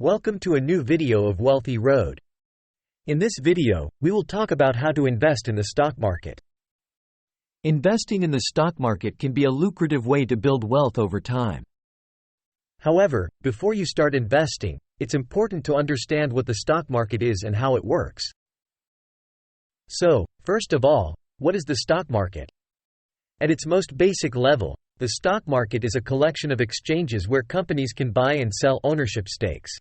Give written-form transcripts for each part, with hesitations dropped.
Welcome to a new video of Wealthy Road. In this video, we will talk about how to invest in the stock market. Investing in the stock market can be a lucrative way to build wealth over time. However, before you start investing, it's important to understand what the stock market is and how it works. So, first of all, what is the stock market? At its most basic level, the stock market is a collection of exchanges where companies can buy and sell ownership stakes.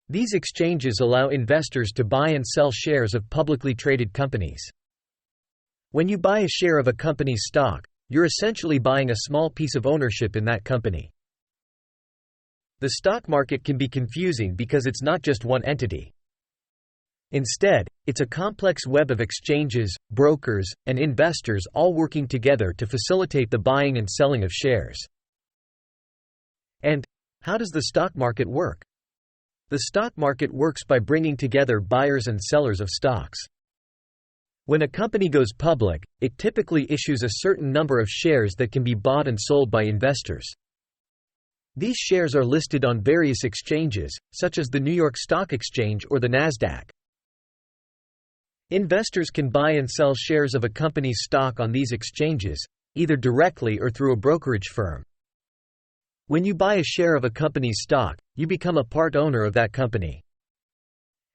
These exchanges allow investors to buy and sell shares of publicly traded companies. When you buy a share of a company's stock, you're essentially buying a small piece of ownership in that company. The stock market can be confusing because it's not just one entity. Instead, it's a complex web of exchanges, brokers, and investors all working together to facilitate the buying and selling of shares. And how does the stock market work? The stock market works by bringing together buyers and sellers of stocks. When a company goes public, it typically issues a certain number of shares that can be bought and sold by investors. These shares are listed on various exchanges, such as the New York Stock Exchange or the Nasdaq. Investors can buy and sell shares of a company's stock on these exchanges, either directly or through a brokerage firm. When you buy a share of a company's stock, you become a part owner of that company.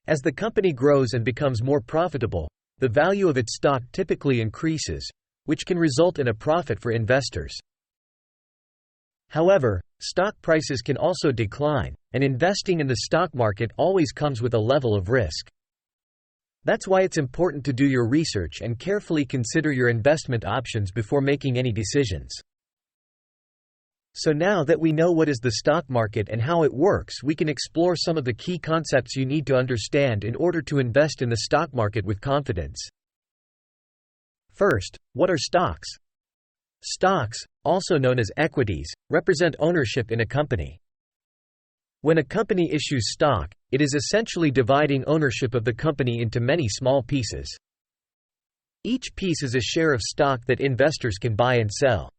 As the company grows and becomes more profitable, the value of its stock typically increases, which can result in a profit for investors. However, stock prices can also decline, and investing in the stock market always comes with a level of risk. That's why it's important to do your research and carefully consider your investment options before making any decisions. So now that we know what is the stock market and how it works, we can explore some of the key concepts you need to understand in order to invest in the stock market with confidence. First, what are stocks? Stocks, also known as equities, represent ownership in a company. When a company issues stock, it is essentially dividing ownership of the company into many small pieces. Each piece is a share of stock that investors can buy and sell.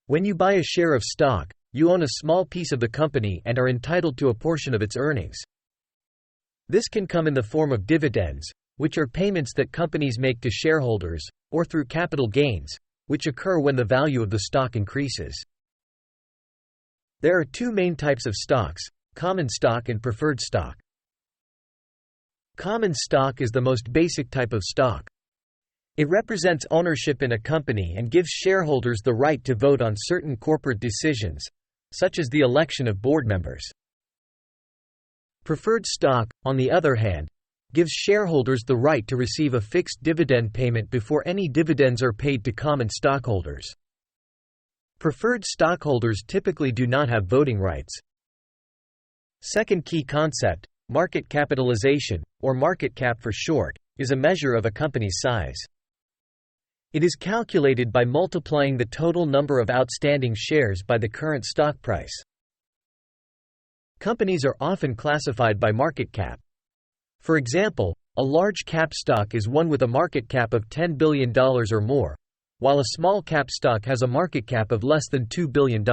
When you buy a share of stock, you own a small piece of the company and are entitled to a portion of its earnings. This can come in the form of dividends, which are payments that companies make to shareholders, or through capital gains, which occur when the value of the stock increases. There are two main types of stocks: common stock and preferred stock. Common stock is the most basic type of stock. It represents ownership in a company and gives shareholders the right to vote on certain corporate decisions, such as the election of board members. Preferred stock, on the other hand, gives shareholders the right to receive a fixed dividend payment before any dividends are paid to common stockholders. Preferred stockholders typically do not have voting rights. Second key concept, market capitalization, or market cap for short, is a measure of a company's size. It is calculated by multiplying the total number of outstanding shares by the current stock price. Companies are often classified by market cap. For example, a large cap stock is one with a market cap of $10 billion or more, while a small cap stock has a market cap of less than $2 billion.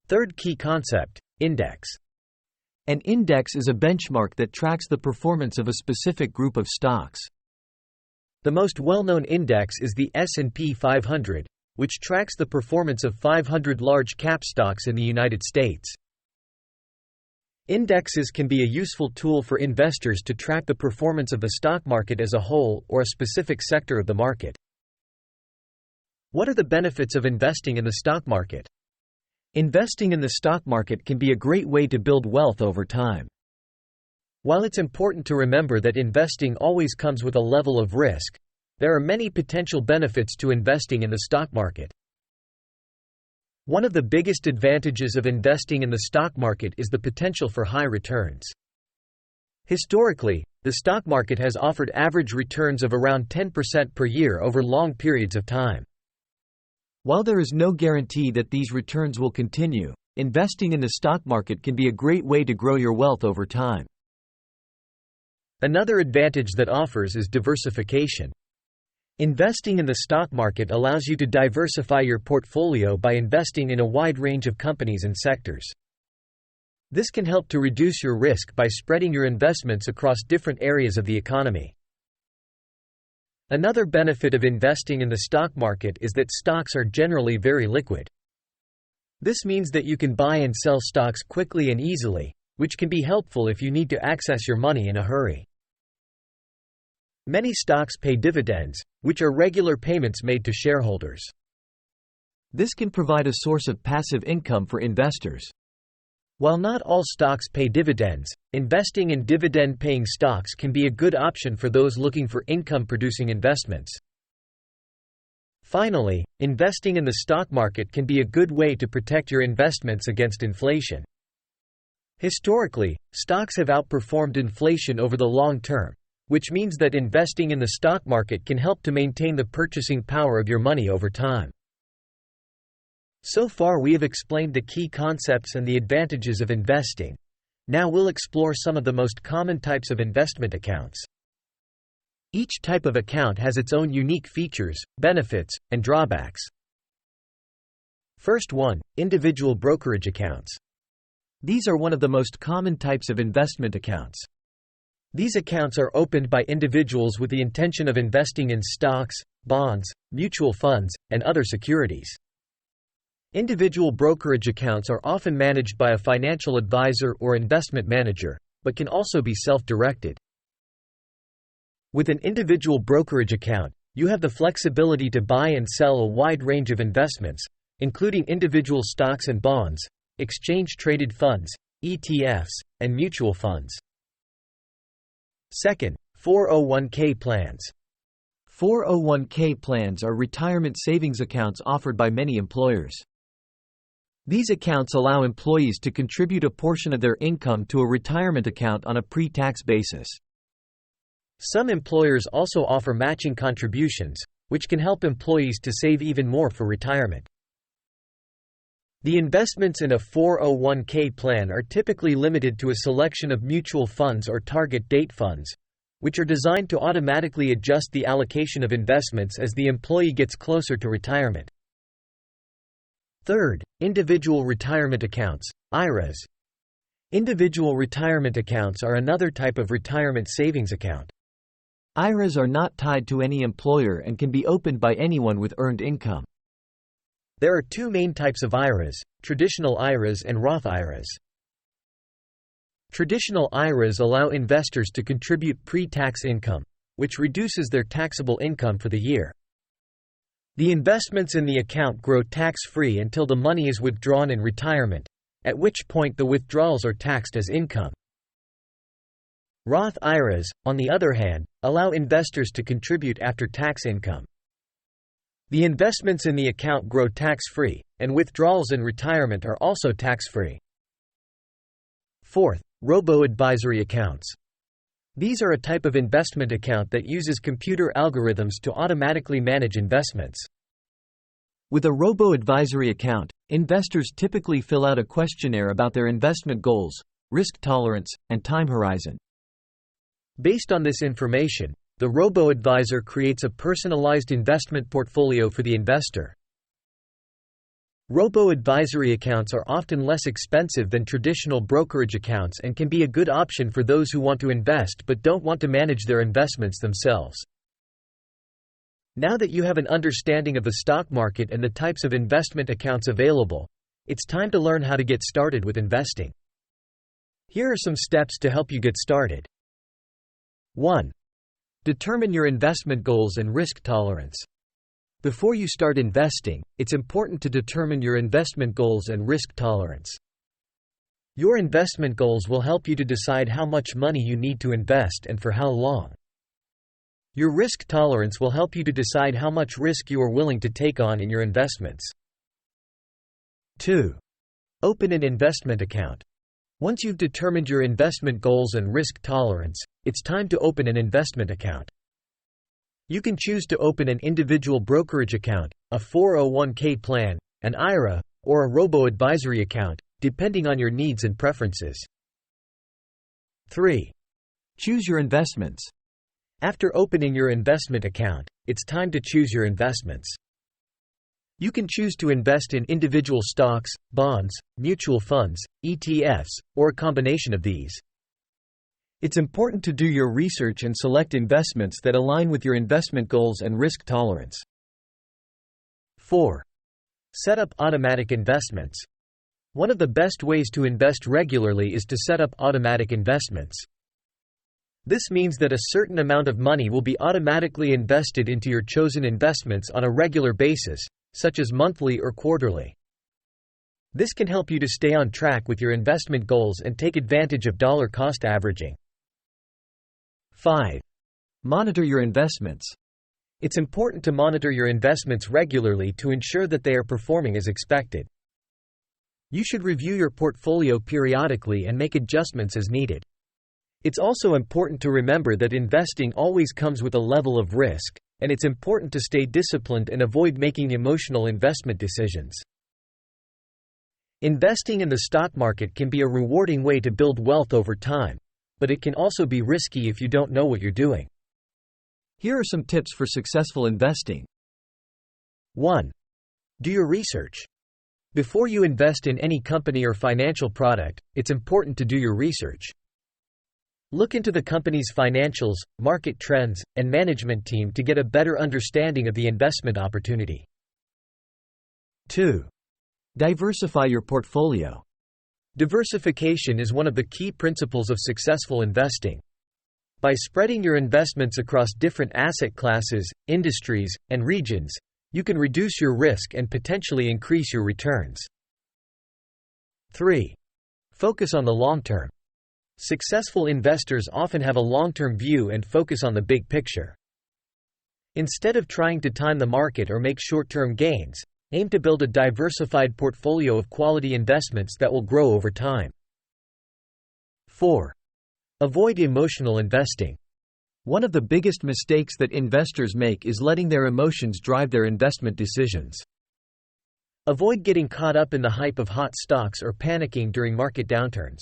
Third key concept, index. An index is a benchmark that tracks the performance of a specific group of stocks. The most well-known index is the S&P 500, which tracks the performance of 500 large cap stocks in the United States. Indexes can be a useful tool for investors to track the performance of the stock market as a whole or a specific sector of the market. What are the benefits of investing in the stock market? Investing in the stock market can be a great way to build wealth over time. While it's important to remember that investing always comes with a level of risk, there are many potential benefits to investing in the stock market. One of the biggest advantages of investing in the stock market is the potential for high returns. Historically, the stock market has offered average returns of around 10% per year over long periods of time. While there is no guarantee that these returns will continue, investing in the stock market can be a great way to grow your wealth over time. Another advantage that offers is diversification. Investing in the stock market allows you to diversify your portfolio by investing in a wide range of companies and sectors. This can help to reduce your risk by spreading your investments across different areas of the economy. Another benefit of investing in the stock market is that stocks are generally very liquid. This means that you can buy and sell stocks quickly and easily, which can be helpful if you need to access your money in a hurry. Many stocks pay dividends, which are regular payments made to shareholders. This can provide a source of passive income for investors. While not all stocks pay dividends, investing in dividend-paying stocks can be a good option for those looking for income-producing investments. Finally, investing in the stock market can be a good way to protect your investments against inflation. Historically, stocks have outperformed inflation over the long term, which means that investing in the stock market can help to maintain the purchasing power of your money over time. So far we have explained the key concepts and the advantages of investing. Now we'll explore some of the most common types of investment accounts. Each type of account has its own unique features, benefits, and drawbacks. First one, individual brokerage accounts. These are one of the most common types of investment accounts. These accounts are opened by individuals with the intention of investing in stocks, bonds, mutual funds, and other securities. Individual brokerage accounts are often managed by a financial advisor or investment manager, but can also be self-directed. With an individual brokerage account, you have the flexibility to buy and sell a wide range of investments, including individual stocks and bonds, exchange-traded funds, ETFs, and mutual funds. Second, 401k plans. 401k plans are retirement savings accounts offered by many employers. These accounts allow employees to contribute a portion of their income to a retirement account on a pre-tax basis. Some employers also offer matching contributions, which can help employees to save even more for retirement. The investments in a 401k plan are typically limited to a selection of mutual funds or target date funds, which are designed to automatically adjust the allocation of investments as the employee gets closer to retirement. Third, individual retirement accounts, IRAs. Individual retirement accounts are another type of retirement savings account. IRAs are not tied to any employer and can be opened by anyone with earned income. There are two main types of IRAs, traditional IRAs and Roth IRAs. Traditional IRAs allow investors to contribute pre-tax income, which reduces their taxable income for the year. The investments in the account grow tax-free until the money is withdrawn in retirement, at which point the withdrawals are taxed as income. Roth IRAs, on the other hand, allow investors to contribute after-tax income. The investments in the account grow tax-free, and withdrawals in retirement are also tax-free. Fourth, robo-advisory accounts. These are a type of investment account that uses computer algorithms to automatically manage investments. With a robo-advisory account, investors typically fill out a questionnaire about their investment goals, risk tolerance, and time horizon. Based on this information, the robo-advisor creates a personalized investment portfolio for the investor. Robo-advisory accounts are often less expensive than traditional brokerage accounts and can be a good option for those who want to invest but don't want to manage their investments themselves. Now that you have an understanding of the stock market and the types of investment accounts available, it's time to learn how to get started with investing. Here are some steps to help you get started. 1. Determine your investment goals and risk tolerance. Before you start investing, it's important to determine your investment goals and risk tolerance. Your investment goals will help you to decide how much money you need to invest and for how long. Your risk tolerance will help you to decide how much risk you are willing to take on in your investments. 2. Open an investment account. Once you've determined your investment goals and risk tolerance, it's time to open an investment account. You can choose to open an individual brokerage account, a 401k plan, an IRA, or a robo-advisory account, depending on your needs and preferences. 3. Choose your investments. After opening your investment account, it's time to choose your investments. You can choose to invest in individual stocks, bonds, mutual funds, ETFs, or a combination of these. It's important to do your research and select investments that align with your investment goals and risk tolerance. 4. Set up automatic investments. One of the best ways to invest regularly is to set up automatic investments. This means that a certain amount of money will be automatically invested into your chosen investments on a regular basis, such as monthly or quarterly. This can help you to stay on track with your investment goals and take advantage of dollar-cost averaging. 5. Monitor your investments. It's important to monitor your investments regularly to ensure that they are performing as expected. You should review your portfolio periodically and make adjustments as needed. It's also important to remember that investing always comes with a level of risk, and it's important to stay disciplined and avoid making emotional investment decisions. Investing in the stock market can be a rewarding way to build wealth over time, but it can also be risky if you don't know what you're doing. Here are some tips for successful investing. 1. Do your research. Before you invest in any company or financial product, it's important to do your research. Look into the company's financials, market trends, and management team to get a better understanding of the investment opportunity. 2. Diversify your portfolio. Diversification is one of the key principles of successful investing. By spreading your investments across different asset classes, industries, and regions, you can reduce your risk and potentially increase your returns. 3. Focus on the long term. Successful investors often have a long-term view and focus on the big picture. Instead of trying to time the market or make short-term gains, aim to build a diversified portfolio of quality investments that will grow over time. 4. Avoid emotional investing. One of the biggest mistakes that investors make is letting their emotions drive their investment decisions. Avoid getting caught up in the hype of hot stocks or panicking during market downturns.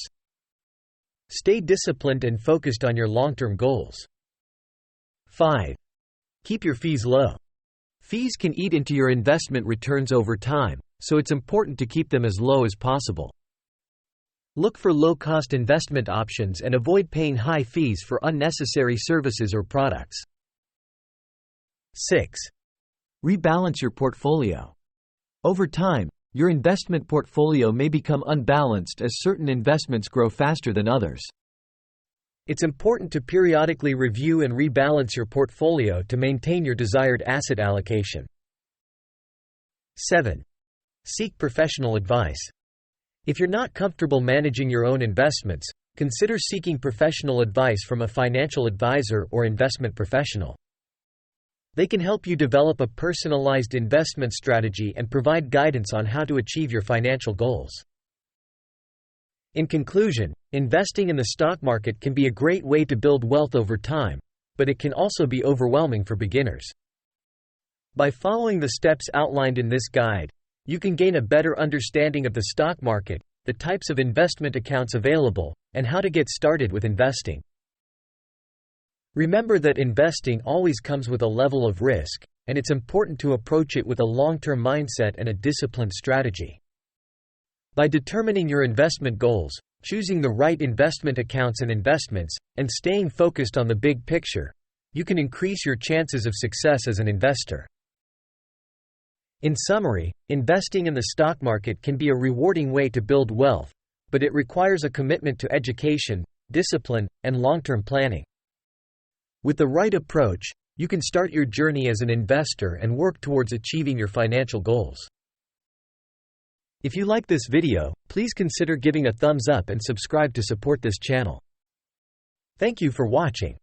Stay disciplined and focused on your long-term goals. 5. Keep your fees low. Fees can eat into your investment returns over time, so it's important to keep them as low as possible. Look for low-cost investment options and avoid paying high fees for unnecessary services or products. 6. Rebalance your portfolio. Over time, your investment portfolio may become unbalanced as certain investments grow faster than others. It's important to periodically review and rebalance your portfolio to maintain your desired asset allocation. 7. Seek professional advice. If you're not comfortable managing your own investments, consider seeking professional advice from a financial advisor or investment professional. They can help you develop a personalized investment strategy and provide guidance on how to achieve your financial goals. In conclusion, investing in the stock market can be a great way to build wealth over time, but it can also be overwhelming for beginners. By following the steps outlined in this guide, you can gain a better understanding of the stock market, the types of investment accounts available, and how to get started with investing. Remember that investing always comes with a level of risk, and it's important to approach it with a long-term mindset and a disciplined strategy. By determining your investment goals, choosing the right investment accounts and investments, and staying focused on the big picture, you can increase your chances of success as an investor. In summary, investing in the stock market can be a rewarding way to build wealth, but it requires a commitment to education, discipline, and long-term planning. With the right approach, you can start your journey as an investor and work towards achieving your financial goals. If you like this video, please consider giving a thumbs up and subscribe to support this channel. Thank you for watching.